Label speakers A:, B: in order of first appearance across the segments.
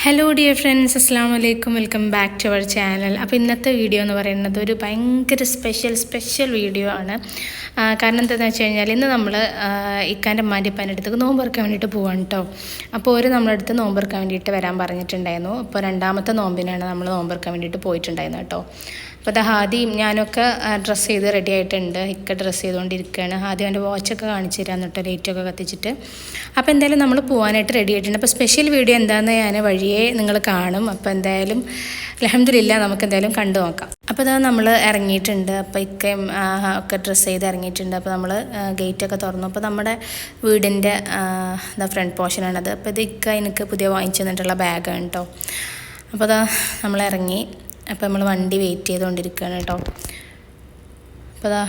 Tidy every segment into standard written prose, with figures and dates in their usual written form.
A: Hello dear friends, അസ്സാം വലൈക്കും. Welcome back to our channel. അപ്പോൾ ഇന്നത്തെ വീഡിയോ എന്ന് പറയുന്നത് ഒരു ഭയങ്കര സ്പെഷ്യൽ വീഡിയോ ആണ്. കാരണം എന്താണെന്ന് വെച്ച് കഴിഞ്ഞാൽ ഇന്ന് നമ്മൾ ഇക്കാൻ്റെ അമ്മാൻ്റെ ഇപ്പാൻ്റെ അടുത്തേക്ക് നോമ്പ് തുറക്കാൻ വേണ്ടിയിട്ട് പോവാണ് കേട്ടോ. അപ്പോൾ ഒരു നമ്മുടെ അടുത്ത് നോമ്പ് തുറക്കാൻ വേണ്ടിയിട്ട് വരാൻ പറഞ്ഞിട്ടുണ്ടായിരുന്നു. അപ്പോൾ രണ്ടാമത്തെ നോമ്പിനാണ് നമ്മൾ നോമ്പ് തുറക്കാൻ വേണ്ടിയിട്ട് പോയിട്ടുണ്ടായിരുന്നു കേട്ടോ. അപ്പോൾ അത് ഹാദിയും ഞാനൊക്കെ ഡ്രസ്സ് ചെയ്ത് റെഡി ആയിട്ടുണ്ട്. ഇക്ക ഡ്രസ്സ് ചെയ്തുകൊണ്ടിരിക്കുകയാണ്. ആദ്യം എൻ്റെ വാച്ചൊക്കെ കാണിച്ചു തരാൻ കേട്ടോ, ലൈറ്റൊക്കെ കത്തിച്ചിട്ട്. അപ്പോൾ എന്തായാലും നമ്മൾ പോകാനായിട്ട് റെഡി ആയിട്ടുണ്ട്. അപ്പോൾ സ്പെഷ്യൽ വീഡിയോ എന്താണെന്ന് ഞാൻ വഴിയേ നിങ്ങൾ കാണും. അപ്പോൾ എന്തായാലും അൽഹംദുലില്ലാ നമുക്ക് എന്തായാലും കണ്ടു നോക്കാം. അപ്പോൾ ഇതാ നമ്മൾ ഇറങ്ങിയിട്ടുണ്ട്. അപ്പോൾ ഇക്കയും ഒക്കെ ഡ്രസ്സ് ചെയ്ത് ഇറങ്ങിയിട്ടുണ്ട്. അപ്പോൾ നമ്മൾ ഗേറ്റൊക്കെ തുറന്നു. അപ്പോൾ നമ്മുടെ വീടിൻ്റെ ഫ്രണ്ട് പോർഷനാണത്. അപ്പോൾ ഇത് ഇക്ക എനിക്ക് പുതിയ വാങ്ങിച്ചു തന്നിട്ടുള്ള ബാഗാണ് കേട്ടോ. അപ്പോൾ അതാ നമ്മൾ ഇറങ്ങി. അപ്പോൾ നമ്മൾ വണ്ടി വെയിറ്റ് ചെയ്തുകൊണ്ടിരിക്കുകയാണ് കേട്ടോ. അപ്പോൾ അതാ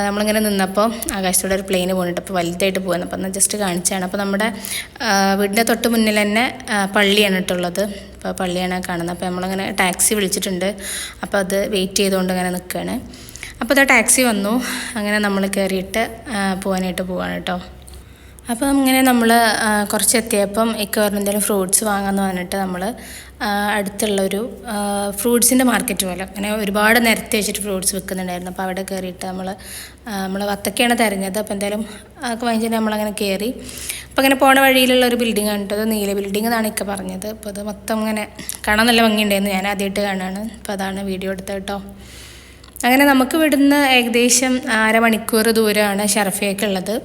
A: നമ്മളിങ്ങനെ നിന്നപ്പോൾ ആകാശത്തോടെ ഒരു പ്ലെയിന് പോകുന്നുണ്ട്. അപ്പോൾ വലുതായിട്ട് പോകുന്നത്. അപ്പോൾ എന്നാൽ ജസ്റ്റ് കാണിച്ചാണ്. അപ്പോൾ നമ്മുടെ വീടിൻ്റെ തൊട്ട് മുന്നിൽ തന്നെ പള്ളിയാണ് ഇട്ടുള്ളത്. അപ്പോൾ പള്ളിയാണ് കാണുന്നത്. അപ്പോൾ നമ്മളിങ്ങനെ ടാക്സി വിളിച്ചിട്ടുണ്ട്. അപ്പോൾ അത് വെയിറ്റ് ചെയ്തുകൊണ്ട് ഇങ്ങനെ നിൽക്കുകയാണ്. അപ്പോൾ അതാ ടാക്സി വന്നു. അങ്ങനെ നമ്മൾ കയറിയിട്ട് പോകാനായിട്ട് പോവാണ് കേട്ടോ. അപ്പം ഇങ്ങനെ നമ്മൾ കുറച്ച് എത്തിയപ്പം ഇക്ക പറഞ്ഞ എന്തെങ്കിലും ഫ്രൂട്ട്സ് വാങ്ങാമെന്ന് പറഞ്ഞിട്ട് നമ്മൾ അടുത്തുള്ളൊരു ഫ്രൂട്ട്സിൻ്റെ മാർക്കറ്റ് പോലെ അങ്ങനെ ഒരുപാട് നിരത്തി വെച്ചിട്ട് ഫ്രൂട്ട്സ് വിൽക്കുന്നുണ്ടായിരുന്നു. അപ്പോൾ അവിടെ കയറിയിട്ട് നമ്മൾ വത്തക്കയാണ് തിരഞ്ഞത്. അപ്പോൾ എന്തായാലും അതൊക്കെ വാങ്ങിച്ചിട്ട് നമ്മളങ്ങനെ കയറി. അപ്പോൾ അങ്ങനെ പോണ വഴിയിലുള്ള ഒരു ബിൽഡിംഗ് കണ്ടത്, നീല ബിൽഡിംഗ് എന്നാണ് ഇക്ക പറഞ്ഞത്. അപ്പോൾ അത് മൊത്തം ഇങ്ങനെ കാണാൻ നല്ല ഭംഗിയുണ്ടായിരുന്നു. ഞാൻ ആദ്യമായിട്ട് കാണുകയാണ്. അപ്പോൾ അതാണ് വീഡിയോ എടുത്തത് കേട്ടോ. അങ്ങനെ നമുക്ക് ഇവിടുന്ന് ഏകദേശം 1/2 മണിക്കൂർ ദൂരമാണ് ഷർഫിയക്കുള്ളത്.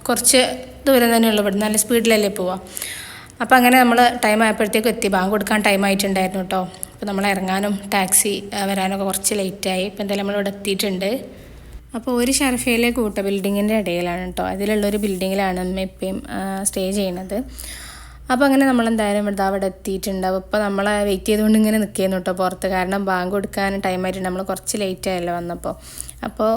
A: കുറച്ച് ദൂരം തന്നെയുള്ളൂ. ഇവിടുന്ന് നല്ല സ്പീഡിലല്ലേ പോവാം. അപ്പോൾ അങ്ങനെ നമ്മൾ ടൈം ആയപ്പോഴത്തേക്കും എത്തി. ബാങ്ക് കൊടുക്കാൻ ടൈം ആയിട്ടുണ്ടായിരുന്നു കേട്ടോ. അപ്പോൾ നമ്മൾ ഇറങ്ങാനും ടാക്സി വരാനൊക്കെ കുറച്ച് ലേറ്റായി. ഇപ്പോൾ എന്തായാലും നമ്മളിവിടെ എത്തിയിട്ടുണ്ട്. അപ്പോൾ ഒരു ഷർഫയിലെ കൂട്ട ബിൽഡിങ്ങിൻ്റെ ഇടയിലാണ് കേട്ടോ. അതിലുള്ളൊരു ബിൽഡിങ്ങിലാണ് അമ്മ ഇപ്പം സ്റ്റേ ചെയ്യുന്നത്. അപ്പോൾ അങ്ങനെ നമ്മളെന്തായാലും അവിടെ എത്തിയിട്ടുണ്ടാവും. ഇപ്പോൾ നമ്മളെ വെയിറ്റ് ചെയ്തുകൊണ്ട് ഇങ്ങനെ നിൽക്കുന്നു കേട്ടോ പുറത്ത്. കാരണം ബാങ്ക് കൊടുക്കാൻ ടൈം ആയിട്ടുണ്ട്. നമ്മൾ കുറച്ച് ലേറ്റ് ആയല്ലോ വന്നപ്പോൾ. അപ്പോൾ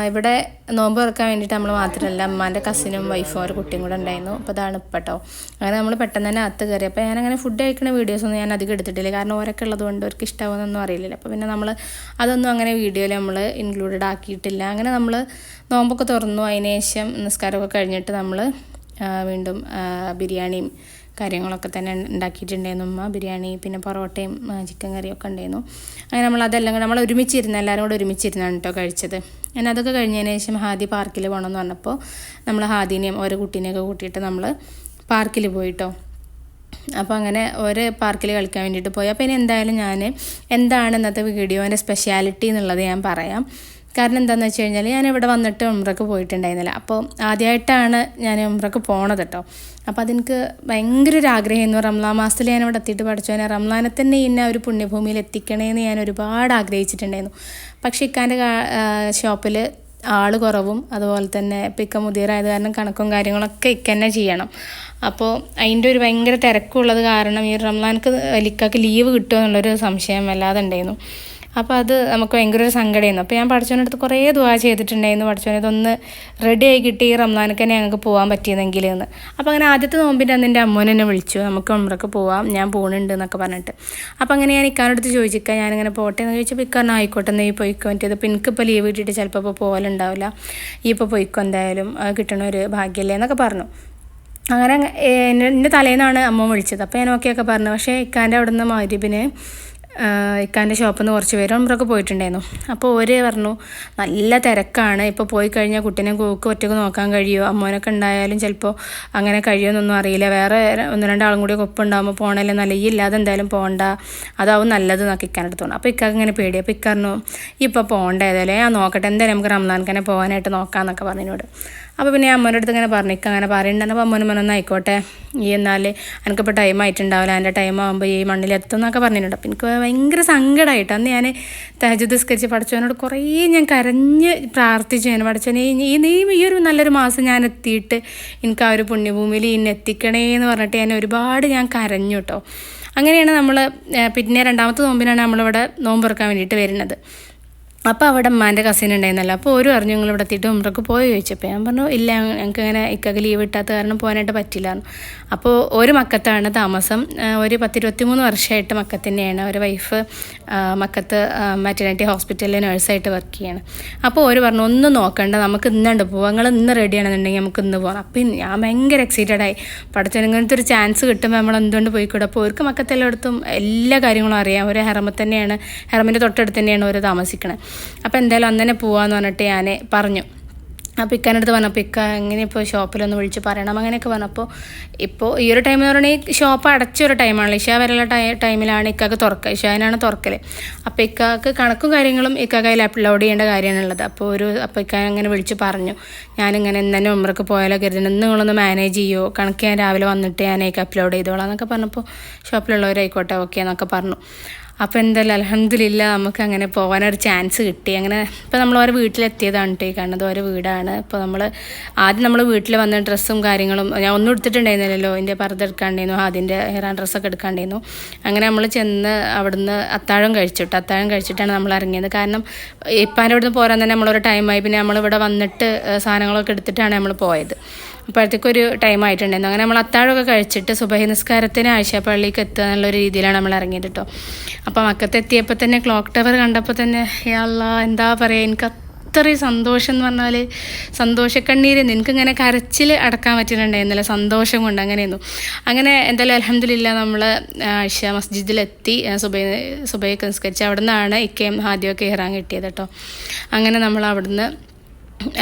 A: ഇവിടെ നോമ്പ് തുറക്കാൻ വേണ്ടിയിട്ട് നമ്മൾ മാത്രമല്ല, അമ്മാൻ്റെ കസിനും വൈഫും ഒരു കുട്ടിയും കൂടെ ഉണ്ടായിരുന്നു. അപ്പോൾ അതാണ് ഇപ്പം കേട്ടോ. അങ്ങനെ നമ്മൾ പെട്ടെന്ന് തന്നെ അകത്ത് കയറി. അപ്പോൾ ഞാനങ്ങനെ ഫുഡ് കഴിക്കുന്ന വീഡിയോസൊന്നും ഞാൻ അധികം എടുത്തിട്ടില്ല. കാരണം ഓരൊക്കെ ഉള്ളതുകൊണ്ട് അവർക്ക് ഇഷ്ടമാവുന്നൊന്നും അറിയില്ലല്ലോ. അപ്പോൾ പിന്നെ നമ്മൾ അതൊന്നും അങ്ങനെ വീഡിയോയിൽ നമ്മൾ ഇൻക്ലൂഡഡ് ആക്കിയിട്ടില്ല. അങ്ങനെ നമ്മൾ നോമ്പൊക്കെ തുറന്നു. അതിന് ശേഷം നിസ്കാരമൊക്കെ കഴിഞ്ഞിട്ട് നമ്മൾ വീണ്ടും ബിരിയാണിയും കാര്യങ്ങളൊക്കെ തന്നെ ഉണ്ടാക്കിയിട്ടുണ്ടായിരുന്നു ഉമ്മ. ബിരിയാണി പിന്നെ പൊറോട്ടയും ചിക്കൻ കറിയും ഒക്കെ ഉണ്ടായിരുന്നു. അങ്ങനെ നമ്മളതെല്ലാം നമ്മൾ ഒരുമിച്ചിരുന്ന് എല്ലാവരും കൂടെ ഒരുമിച്ചിരുന്നാണ് കേട്ടോ കഴിച്ചത്. ഞാൻ അതൊക്കെ കഴിഞ്ഞതിന് ശേഷം ഹാദി പാർക്കിൽ പോകണമെന്ന് പറഞ്ഞപ്പോൾ നമ്മൾ ഹാദിനെയും ഓരോ കുട്ടീനെയൊക്കെ കൂട്ടിയിട്ട് നമ്മൾ പാർക്കിൽ പോയിട്ടോ. അപ്പോൾ അങ്ങനെ ഒരു പാർക്കിൽ കളിക്കാൻ വേണ്ടിയിട്ട് പോയി. അപ്പോൾ ഇനി എന്തായാലും ഞാൻ എന്താണ് ഇന്നത്തെ വീഡിയോൻ്റെ സ്പെഷ്യാലിറ്റി എന്നുള്ളത് ഞാൻ പറയാം. കാരണം എന്താണെന്ന് വെച്ച് കഴിഞ്ഞാൽ ഞാൻ ഇവിടെ വന്നിട്ട് ഉംറക്ക് പോയിട്ടുണ്ടായിരുന്നില്ല. അപ്പോൾ ആദ്യമായിട്ടാണ് ഞാൻ ഉംറക്ക് പോണത് കേട്ടോ. അപ്പോൾ അതെനിക്ക് ഭയങ്കര ഒരു ആഗ്രഹമായിരുന്നു. റംലാൻ മാസത്തിൽ ഞാൻ ഇവിടെ എത്തിയിട്ട് പഠിച്ചോനെ റംലാനെ തന്നെ ഇന്ന ഒരു പുണ്യഭൂമിയിൽ എത്തിക്കണേന്ന് ഞാൻ ഒരുപാട് ആഗ്രഹിച്ചിട്ടുണ്ടായിരുന്നു. പക്ഷേ ഇക്കാൻ്റെ ഷോപ്പിൽ ആൾ കുറവും അതുപോലെ തന്നെ ഇപ്പം ഇക്ക മുതിരായത് കാരണം കണക്കും കാര്യങ്ങളൊക്കെ ഇക്ക തന്നെ ചെയ്യണം. അപ്പോൾ അതിൻ്റെ ഒരു ഭയങ്കര തിരക്കുള്ളത് കാരണം ഈ റംലാനക്ക് ഇക്കാക്ക് ലീവ് കിട്ടുമോ എന്നുള്ളൊരു സംശയം വല്ലാതെ ഉണ്ടായിരുന്നു. അപ്പോൾ അത് നമുക്ക് ഭയങ്കര ഒരു സങ്കടമായിരുന്നു. അപ്പോൾ ഞാൻ പഠിച്ചവൻ്റെ അടുത്ത് കുറേ ദുആ ചെയ്തിട്ടുണ്ടായിരുന്നു. പഠിച്ചവനെ ഇതൊന്ന് റെഡി ആയി കിട്ടി ഈ റംലാനക്ക് തന്നെ ഞങ്ങൾക്ക് പോകാൻ പറ്റിയെന്നെങ്കിൽ എന്ന്. അപ്പോൾ അങ്ങനെ ആദ്യത്തെ നോമ്പിൻ്റെ അന്ന് എൻ്റെ അമ്മോനെ എന്നെ വിളിച്ചു, നമുക്ക് ഉംറക്ക് പോവാം, ഞാൻ പോകുന്നുണ്ട് എന്നൊക്കെ പറഞ്ഞിട്ട്. അപ്പോൾ അങ്ങനെ ഞാൻ ഇക്കാനടുത്ത് ചോദിച്ചിരിക്കാം ഞാനിങ്ങനെ പോട്ടെ എന്ന് ചോദിച്ചപ്പോൾ ഇക്കാരണം ആയിക്കോട്ടെ നീ പോയിക്കോ പറ്റിയത്. അപ്പോൾ എനിക്കിപ്പോൾ ലീവ് കിട്ടിയിട്ട് ചിലപ്പോൾ ഇപ്പോൾ പോകലുണ്ടാവില്ല, ഈ ഇപ്പോൾ പോയിക്കോ എന്തായാലും കിട്ടണ ഒരു ഭാഗ്യമല്ലേ എന്നൊക്കെ പറഞ്ഞു. അങ്ങനെ എൻ്റെ തലേന്നാണ് അമ്മ വിളിച്ചത്. അപ്പോൾ ഞാൻ ഓക്കെയൊക്കെ പറഞ്ഞു. പക്ഷേ ഇക്കാൻ്റെ അവിടെ നിന്ന് മഗ്‌രിബിന് ഇക്കാൻ്റെ ഷോപ്പിൽ നിന്ന് കുറച്ച് പേര് ഉംറക്ക് പോയിട്ടുണ്ടായിരുന്നു. അപ്പോൾ ഓര് പറഞ്ഞു നല്ല തിരക്കാണ്, ഇപ്പോൾ പോയി കഴിഞ്ഞാൽ കുട്ടീനെ ഒറ്റയ്ക്ക് നോക്കാൻ കഴിയുമോ, അമ്മോനൊക്കെ ഉണ്ടായാലും ചിലപ്പോൾ അങ്ങനെ കഴിയുമെന്നൊന്നും അറിയില്ല, വേറെ 1-2 ആളും കൂടി ഒപ്പം ഉണ്ടാകുമ്പോൾ പോകണമല്ലേ നല്ല, ഈ ഇല്ലാതെ എന്തായാലും പോകണ്ട, അതാവും നല്ലത് എന്നൊക്കെ ഇക്കാൻ്റെ തോന്നുന്നു. അപ്പോൾ ഇക്കാക്ക് ഇങ്ങനെ പേടി. അപ്പോൾ ഇക്കറിഞ്ഞു ഇപ്പോൾ പോകണ്ട ഏതായാലും ഞാൻ നോക്കട്ടെ, എന്തായാലും നമുക്ക് റംലാൻക്ക് പോകാനായിട്ട് നോക്കാമെന്നൊക്കെ പറഞ്ഞതിനോട്. അപ്പോൾ പിന്നെ അമ്മേൻ്റെ അടുത്ത് ഇങ്ങനെ പറഞ്ഞു ഇക്ക അങ്ങനെ പറയുന്നുണ്ട്. അപ്പോൾ അമ്മോനും പറഞ്ഞൊന്നും ആയിക്കോട്ടെ, ഈ എന്നാൽ എനിക്കിപ്പോൾ ടൈം ആയിട്ടുണ്ടാവില്ല, എൻ്റെ ടൈം ആകുമ്പോൾ ഈ മണ്ണിലെത്തും എന്നൊക്കെ പറഞ്ഞിട്ടുണ്ട്. അപ്പോൾ എനിക്ക് ഭയങ്കര സങ്കടമായിട്ട് അന്ന് ഞാൻ തഹജ്ജുദ് നിസ്കരിച്ച് പഠിച്ചവനോട് കുറേ ഞാൻ കരഞ്ഞ് പ്രാർത്ഥിച്ചു. ഞാൻ പഠിച്ചവനെ ഈ ഒരു നല്ലൊരു മാസം ഞാൻ എത്തിയിട്ട് എനിക്ക് ആ ഒരു പുണ്യഭൂമിയിൽ ഇന്നെ എത്തിക്കണേ എന്ന് പറഞ്ഞിട്ട് ഒരുപാട് ഞാൻ കരഞ്ഞു കേട്ടോ. അങ്ങനെയാണ് നമ്മൾ പിന്നെ രണ്ടാമത്തെ നോമ്പിനാണ് നമ്മളിവിടെ നോമ്പ് തുറക്കാൻ വേണ്ടിയിട്ട് വരുന്നത്. അപ്പോൾ അവിടെ ഉമ്മാൻ്റെ കസിൻ ഉണ്ടായിരുന്നല്ലോ. അപ്പോൾ ഒരു പറഞ്ഞു നിങ്ങൾ ഇവിടെ എത്തിയിട്ട് ഉമ്രക്ക് പോയി ചോദിച്ചപ്പോൾ ഞാൻ പറഞ്ഞു ഇല്ല, ഞങ്ങൾക്ക് ഇങ്ങനെ ഇക്കൊക്കെ ലീവ് കിട്ടാത്ത കാരണം പോകാനായിട്ട് പറ്റില്ല. അപ്പോൾ ഒരു മക്കത്താണ് താമസം. ഒരു 10-23 വർഷമായിട്ട് മക്കത്ത് തന്നെയാണ്. ഒരു വൈഫ് മക്കത്ത് മാറ്റർനിറ്റി ഹോസ്പിറ്റലിൽ നഴ്സായിട്ട് വർക്ക് ചെയ്യാണ്. അപ്പോൾ ഒരു പറഞ്ഞു ഒന്നും നോക്കണ്ട, നമുക്ക് ഇന്നുണ്ട് പോവാം, നിങ്ങൾ ഇന്ന് റെഡി ആണെന്നുണ്ടെങ്കിൽ നമുക്ക് ഇന്ന് പോകാം. അപ്പം ഞാൻ ഭയങ്കര എക്സൈറ്റഡായി. പഠിച്ചവൻ ഇങ്ങനത്തെ ഒരു ചാൻസ് കിട്ടുമ്പോൾ നമ്മൾ എന്തുകൊണ്ട് പോയിക്കൂടെ. അപ്പോൾ അവർക്ക് മക്കത്തെല്ലായിടത്തും എല്ലാ കാര്യങ്ങളും അറിയാം. ഒരു ഹെറമിൽ തന്നെയാണ്, ഹെറമിൻ്റെ തൊട്ടടുത്ത് തന്നെയാണ് അവർ താമസിക്കണത്. അപ്പോൾ എന്തായാലും അന്നെ പോവാന്ന് പറഞ്ഞിട്ട് ഞാൻ പറഞ്ഞു. അപ്പോൾ ഇക്കാനടുത്ത് പറഞ്ഞപ്പോൾ ഇക്ക എങ്ങനെ ഇപ്പോൾ ഷോപ്പിലൊന്ന് വിളിച്ച് പറയണം അങ്ങനെയൊക്കെ പറഞ്ഞപ്പോൾ ഇപ്പോൾ ഈ ഒരു ടൈം എന്ന് പറഞ്ഞാൽ ഈ ഷോപ്പ് അടച്ചൊരു ടൈമാണല്ലോ. ഇഷ വരെയുള്ള ടൈമിലാണ് ഇക്കാക്ക് തുറക്കുക, ഇഷാനാണ് തുറക്കൽ. അപ്പോൾ ഇക്കാക്ക് കണക്കും കാര്യങ്ങളും ഇക്കാക്ക് അപ്ലോഡ് ചെയ്യേണ്ട കാര്യമാണുള്ളത്. അപ്പോൾ ഇക്ക അങ്ങനെ വിളിച്ച് പറഞ്ഞു, ഞാനിങ്ങനെ ഇന്നെ ഉമ്രക്ക് പോയാലോ കരുതുന്നു, നിങ്ങളൊന്ന് മാനേജ് ചെയ്യുമോ, കണക്ക് ഞാൻ രാവിലെ വന്നിട്ട് ഞാനേക്ക് അപ്ലോഡ് ചെയ്തോളാം എന്നൊക്കെ പറഞ്ഞപ്പോൾ ഷോപ്പിലുള്ളവരായിക്കോട്ടെ ഓക്കെ എന്നൊക്കെ പറഞ്ഞു. അപ്പോൾ എന്തായാലും അൽഹംദുലില്ലാ നമുക്ക് അങ്ങനെ പോകാനൊരു ചാൻസ് കിട്ടി. അങ്ങനെ ഇപ്പോൾ നമ്മൾ ഓരോ വീട്ടിലെത്തിയതാണ് കേട്ടോ ഈ കാണുന്നത്, ഓരോ വീടാണ്. ഇപ്പോൾ ആദ്യം നമ്മൾ വീട്ടിൽ വന്ന ഡ്രസ്സും കാര്യങ്ങളും ഞാൻ ഒന്നും എടുത്തിട്ടുണ്ടായിരുന്നില്ലല്ലോ, എൻ്റെ പർദ്ദ എടുക്കാണ്ടായിരുന്നു, അതിൻ്റെ ഹെയർ ഡ്രസ്സൊക്കെ എടുക്കാണ്ടായിരുന്നു. അങ്ങനെ നമ്മൾ ചെന്ന് അവിടുന്ന് അത്താഴം കഴിച്ചിട്ടാണ് നമ്മൾ ഇറങ്ങിയത്. കാരണം ഇപ്പാൻ്റെ അവിടുന്ന് പോരാൻ തന്നെ നമ്മളൊരു ടൈമായി. പിന്നെ നമ്മളിവിടെ വന്നിട്ട് സാധനങ്ങളൊക്കെ എടുത്തിട്ടാണ് നമ്മൾ പോയത്. അപ്പോഴത്തേക്കൊരു ടൈം ആയിട്ടുണ്ടായിരുന്നു. അങ്ങനെ നമ്മൾ അത്താഴമൊക്കെ കഴിച്ചിട്ട് സുബഹി നിസ്കാരത്തിന് ആയിഷ പള്ളിക്ക് എത്തുക എന്നുള്ളൊരു രീതിയിലാണ് നമ്മൾ ഇറങ്ങിയത് കേട്ടോ. അപ്പോൾ മക്കത്തെത്തിയപ്പോൾ തന്നെ ക്ലോക്ക് ടവർ കണ്ടപ്പോൾ തന്നെ യാ അല്ലാ എന്താ പറയുക, എനിക്ക് അത്രയും സന്തോഷം എന്ന് പറഞ്ഞാൽ സന്തോഷക്കണ്ണീരെന്ന് എനിക്കിങ്ങനെ കരച്ചിൽ അടക്കാൻ പറ്റുന്നുണ്ടായിരുന്നില്ല, സന്തോഷം കൊണ്ട് അങ്ങനെയൊന്നും. അങ്ങനെ എന്തായാലും അൽഹംദുലില്ലാ നമ്മൾ ആയിഷ മസ്ജിദിലെത്തി സുബഹിക്ക് നിസ്കരിച്ച് അവിടെ നിന്നാണ് ഇക്കയും ഹാദിയൊക്കെ ഇഹ്റാം കിട്ടിയത് കേട്ടോ. അങ്ങനെ നമ്മൾ അവിടുന്ന്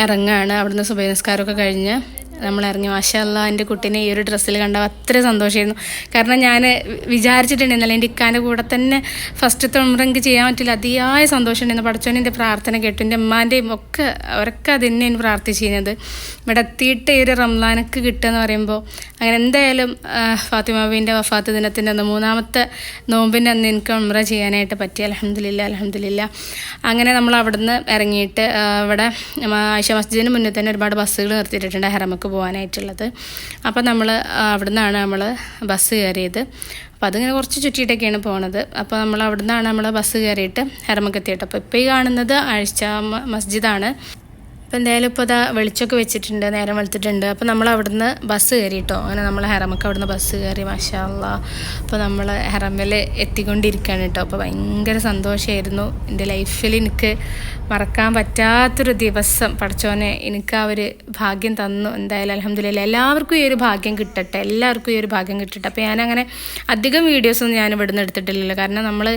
A: ഇറങ്ങുകയാണ്. അവിടുന്ന് സുബഹി നിസ്കാരമൊക്കെ കഴിഞ്ഞ് നമ്മൾ ഇറങ്ങി. മാഷാ അല്ലാ എൻ്റെ കുട്ടീനെ ഈ ഒരു ഡ്രസ്സിൽ കണ്ടാൽ അത്ര സന്തോഷമായിരുന്നു. കാരണം ഞാൻ വിചാരിച്ചിട്ടുണ്ടായിരുന്നല്ലോ എൻ്റെ ഇക്കാൻ്റെ കൂടെ തന്നെ ഫസ്റ്റത്തെ ഉംറ എനിക്ക് ചെയ്യാൻ പറ്റില്ല, അതിയായ സന്തോഷം ഉണ്ടായിരുന്നു. പഠിച്ചോനെ എൻ്റെ പ്രാർത്ഥന കേട്ടു, എൻ്റെ അമ്മാൻ്റെയും ഒക്കെ അവരൊക്കെ അത് തന്നെയാണ് പ്രാർത്ഥിച്ചിരുന്നത്. ഇവിടെ എത്തിയിട്ട് ഈ ഒരു റംലാനക്ക് കിട്ടുക എന്ന് പറയുമ്പോൾ അങ്ങനെ എന്തായാലും ഫാത്തിമാബീൻ്റെ വഫാത്ത് ദിനത്തിൻ്റെ അന്ന് 3ാമത്തെ നോമ്പിൻ്റെ അന്ന് എനിക്ക് ഉംറ ചെയ്യാനായിട്ട് പറ്റി. അൽഹംദുലില്ലാ. അങ്ങനെ നമ്മൾ അവിടുന്ന് ഇറങ്ങിയിട്ട് ഇവിടെ ആയിഷ മസ്ജിദിന് മുന്നിൽ തന്നെ ഒരുപാട് ബസ്സുകൾ നിർത്തിയിട്ടുണ്ട് ഹെറമക്ക് പോകാനായിട്ടുള്ളത്. അപ്പോൾ നമ്മൾ അവിടെ നിന്നാണ് നമ്മൾ ബസ് കയറിയത്. അപ്പോൾ അതിങ്ങനെ കുറച്ച് ചുറ്റിയിട്ടൊക്കെയാണ് പോണത്. അപ്പോൾ നമ്മൾ അവിടെ നിന്നാണ് നമ്മൾ ബസ് കയറിയിട്ട് ഹെറമക്ക് എത്തിയിട്ട്. അപ്പോൾ ഇപ്പോൾ ഈ കാണുന്നത് ആയിഷ മസ്ജിദാണ്. അപ്പോൾ എന്തായാലും ഇപ്പോൾ ഇതാ വെളിച്ചമൊക്കെ വെച്ചിട്ടുണ്ട്, നേരം വെളുത്തിട്ടുണ്ട്. അപ്പോൾ നമ്മൾ അവിടുന്ന് ബസ് കയറി കേട്ടോ. അങ്ങനെ നമ്മൾ ഹെറമൊക്കെ അവിടുന്ന് ബസ് കയറി മാഷാ അല്ലാ. അപ്പോൾ നമ്മൾ ഹെറമിൽ എത്തിക്കൊണ്ടിരിക്കുകയാണ് കേട്ടോ. അപ്പോൾ ഭയങ്കര സന്തോഷമായിരുന്നു. എൻ്റെ ലൈഫിൽ എനിക്ക് മറക്കാൻ പറ്റാത്തൊരു ദിവസം പഠിച്ചോനെ എനിക്ക് ആ ഒരു ഭാഗ്യം തന്നു. എന്തായാലും അൽഹംദുലില്ലാ എല്ലാവർക്കും ഈ ഒരു ഭാഗ്യം കിട്ടട്ടെ, എല്ലാവർക്കും ഈ ഒരു ഭാഗ്യം കിട്ടട്ടെ. അപ്പോൾ ഞാനങ്ങനെ അധികം വീഡിയോസൊന്നും ഞാൻ ഇവിടുന്ന് എടുത്തിട്ടില്ലല്ലോ, കാരണം നമ്മൾ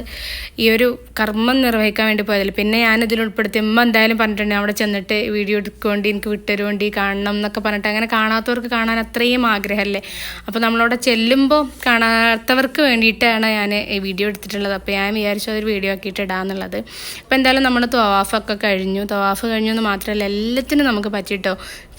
A: ഈ ഒരു കർമ്മം നിർവഹിക്കാൻ വേണ്ടി പോയതല്ലേ. പിന്നെ ഞാനിതിൽ ഉൾപ്പെടുത്തി എന്തായാലും പറഞ്ഞിട്ടുണ്ട് അവിടെ ചെന്നിട്ട് വീഡിയോ എടുക്കുകൊണ്ട് എനിക്ക് വിട്ടരുവേണ്ടി കാണണം എന്നൊക്കെ പറഞ്ഞിട്ട്. അങ്ങനെ കാണാത്തവർക്ക് കാണാൻ അത്രയും ആഗ്രഹമല്ലേ. അപ്പോൾ നമ്മളവിടെ ചെല്ലുമ്പോൾ കാണാത്തവർക്ക് വേണ്ടിയിട്ടാണ് ഞാൻ ഈ വീഡിയോ എടുത്തിട്ടുള്ളത്. അപ്പോൾ ഞാൻ വിചാരിച്ചു അതൊരു വീഡിയോ ആക്കിയിട്ട് ഇടാന്നുള്ളത്. അപ്പോൾ എന്തായാലും നമ്മൾ തവാഫൊക്കെ കഴിഞ്ഞു എന്ന് മാത്രമല്ല എല്ലാത്തിനും നമുക്ക് പറ്റിയിട്ടോ.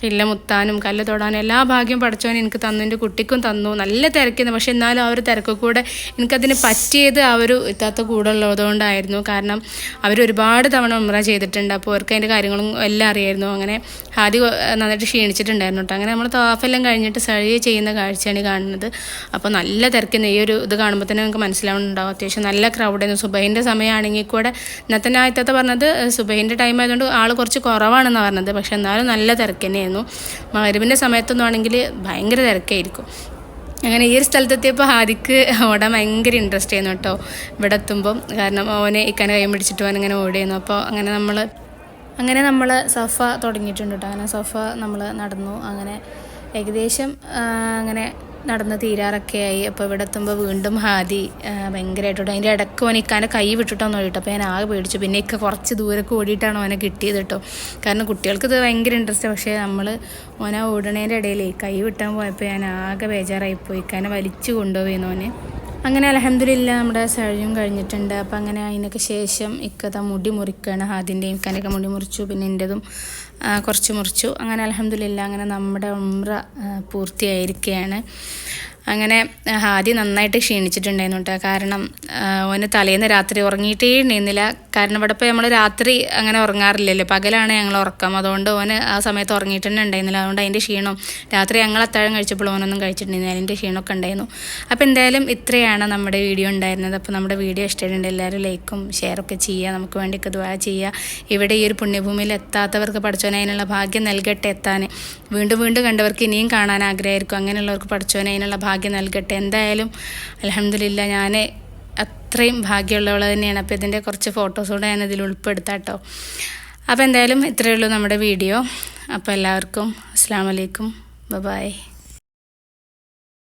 A: ഇല്ല മുത്താനും കല്ല് തൊടാനും എല്ലാ ഭാഗ്യം പഠിച്ചവൻ എനിക്ക് തന്നു, എൻ്റെ കുട്ടിക്കും തന്നു. നല്ല തിരക്കുന്നു, പക്ഷെ എന്നാലും ആ ഒരു തിരക്ക് കൂടെ എനിക്കതിന് പറ്റിയത് ആ ഒരു ഇത്താത്ത കൂടെ ഉള്ളതുകൊണ്ടായിരുന്നു. കാരണം അവർ ഒരുപാട് തവണ ഉംറ ചെയ്തിട്ടുണ്ട്, അപ്പോൾ അവർക്ക് അതിൻ്റെ കാര്യങ്ങളും എല്ലാം അറിയായിരുന്നു. അങ്ങനെ ആദ്യം നന്നായിട്ട് ക്ഷീണിച്ചിട്ടുണ്ടായിരുന്നു കേട്ടോ. അങ്ങനെ നമ്മൾ തവാഫെല്ലാം കഴിഞ്ഞിട്ട് സഴി ചെയ്യുന്ന കാഴ്ചയാണ് കാണുന്നത്. അപ്പോൾ നല്ല തിരക്കുന്നു. ഈ ഒരു ഇത് കാണുമ്പോൾ തന്നെ നമുക്ക് മനസ്സിലാവുന്നുണ്ടാവും അത്യാവശ്യം നല്ല ക്രൗഡായിരുന്നു. സുബഹിൻ്റെ സമയമാണെങ്കിൽ കൂടെ ഇന്നത്തെ ഇത്താത്ത പറഞ്ഞത് സുബഹിൻ്റെ ടൈം ആയതുകൊണ്ട് ആൾ കുറച്ച് കുറവാണെന്നാണ് പറഞ്ഞത്, പക്ഷെ എന്നാലും നല്ല തിരക്ക് തന്നെയായിരുന്നു. മഗ്‌രിബിൻ്റെ സമയത്തൊന്നും ആണെങ്കിൽ ഭയങ്കര തിരക്കായിരിക്കും. അങ്ങനെ ഈ ഒരു സ്ഥലത്തെത്തിയപ്പോൾ ഹാദിക്ക് ഓടാൻ ഭയങ്കര ഇൻട്രസ്റ്റ് ആയിരുന്നു കേട്ടോ ഇവിടെ എത്തുമ്പം. കാരണം ഓനെ ഇക്കാനെ കൈ പിടിച്ചിട്ട് ഓൻ ഇങ്ങനെ ഓടിയിരുന്നു. അപ്പോൾ അങ്ങനെ നമ്മൾ സഫ തുടങ്ങിയിട്ടുണ്ട് കേട്ടോ. അങ്ങനെ സഫ നമ്മൾ നടന്നു. അങ്ങനെ ഏകദേശം അങ്ങനെ നടന്ന് തീരാറൊക്കെ ആയി. അപ്പോൾ ഇവിടെ എത്തുമ്പോൾ വീണ്ടും ഹാദി ഭയങ്കരമായിട്ടോ അതിൻ്റെ ഇടയ്ക്ക് ഓൻ ഇക്കാൻ്റെ കൈ വിട്ടിട്ടൊന്നും ഓടിട്ടോ. അപ്പോൾ ഞാൻ ആകെ പേടിച്ചു. പിന്നെ ഇക്ക കുറച്ച് ദൂരമൊക്കെ ഓടിയിട്ടാണ് ഓനെ കിട്ടിയത് കേട്ടോ. കാരണം കുട്ടികൾക്ക് ഇത് ഭയങ്കര ഇൻട്രസ്റ്റ്. പക്ഷേ നമ്മൾ ഓനെ ഓടണേൻ്റെ ഇടയിൽ കൈ വിട്ടാൻ പോയപ്പോൾ ഞാൻ ആകെ ബേജാറായിപ്പോയി. ഇക്കാനെ വലിച്ചു കൊണ്ടുപോയിന്ന് ഓനെ. അങ്ങനെ അൽഹംദുലില്ലാ നമ്മുടെ സഴയും കഴിഞ്ഞിട്ടുണ്ട്. അപ്പോൾ അങ്ങനെ അതിനൊക്കെ ശേഷം ഇക്കത മുടി മുറിക്കുകയാണ്. ഹാദിൻ്റെയും ഇക്കാൻ്റെയൊക്കെ മുടി മുറിച്ചു, പിന്നെ എൻ്റെതും കുറച്ച് മുറിച്ചു. അങ്ങനെ അൽഹംദുലില്ലാ അങ്ങനെ നമ്മുടെ ഉംറ പൂർത്തിയായിരിക്കുകയാണ്. അങ്ങനെ ഹാദി നന്നായിട്ട് ക്ഷീണിച്ചിട്ടുണ്ടായിരുന്നു കേട്ടോ. കാരണം ഓന് തലേന്ന് രാത്രി ഉറങ്ങിയിട്ടേ ഉണ്ടായിരുന്നില്ല. കാരണം ഇവിടെ ഇപ്പോൾ നമ്മൾ രാത്രി അങ്ങനെ ഉറങ്ങാറില്ലല്ലോ, പകലാണ് ഞങ്ങൾ ഉറക്കം. അതുകൊണ്ട് ഓന് ആ സമയത്ത് ഉറങ്ങിയിട്ട് തന്നെ ഉണ്ടായിരുന്നില്ല. അതുകൊണ്ട് അതിൻ്റെ ക്ഷീണം രാത്രി ഞങ്ങൾ അത്താഴം കഴിച്ചപ്പോൾ ഓനൊന്നും കഴിച്ചിട്ടുണ്ടായിരുന്നില്ല, അതിൻ്റെ ക്ഷീണമൊക്കെ ഉണ്ടായിരുന്നു. അപ്പോൾ എന്തായാലും ഇത്രയാണ് നമ്മുടെ വീഡിയോ ഉണ്ടായിരുന്നത്. അപ്പോൾ നമ്മുടെ വീഡിയോ ഇഷ്ടമായിട്ടുണ്ട് എല്ലാവരും ലൈക്കും ഷെയറൊക്കെ ചെയ്യുക, നമുക്ക് വേണ്ടിയൊക്കെ ദുആ ചെയ്യുക. ഇവിടെ ഈ ഒരു പുണ്യഭൂമിയിൽ എത്താത്തവർക്ക് പഠിച്ചോനെ അതിനുള്ള ഭാഗ്യം നൽകട്ടെ എത്താൻ. വീണ്ടും വീണ്ടും കണ്ടവർക്ക് ഇനിയും കാണാൻ ആഗ്രഹമായിരിക്കും. അങ്ങനെയുള്ളവർക്ക് പഠിച്ചോനെ അതിനുള്ള ഭാഗ്യം നൽകട്ടെ. എന്തായാലും അൽഹംദുലില്ലാ ഞാൻ അത്രയും ഭാഗ്യമുള്ളവൾ തന്നെയാണ്. അപ്പോൾ ഇതിൻ്റെ കുറച്ച് ഫോട്ടോസൂടെ ഞാൻ ഇതിൽ ഉൾപ്പെടുത്താം കേട്ടോ. അപ്പോൾ എന്തായാലും ഇത്രയേ ഉള്ളൂ നമ്മുടെ വീഡിയോ. അപ്പോൾ എല്ലാവർക്കും അസ്സലാമു അലൈക്കും, ബൈ.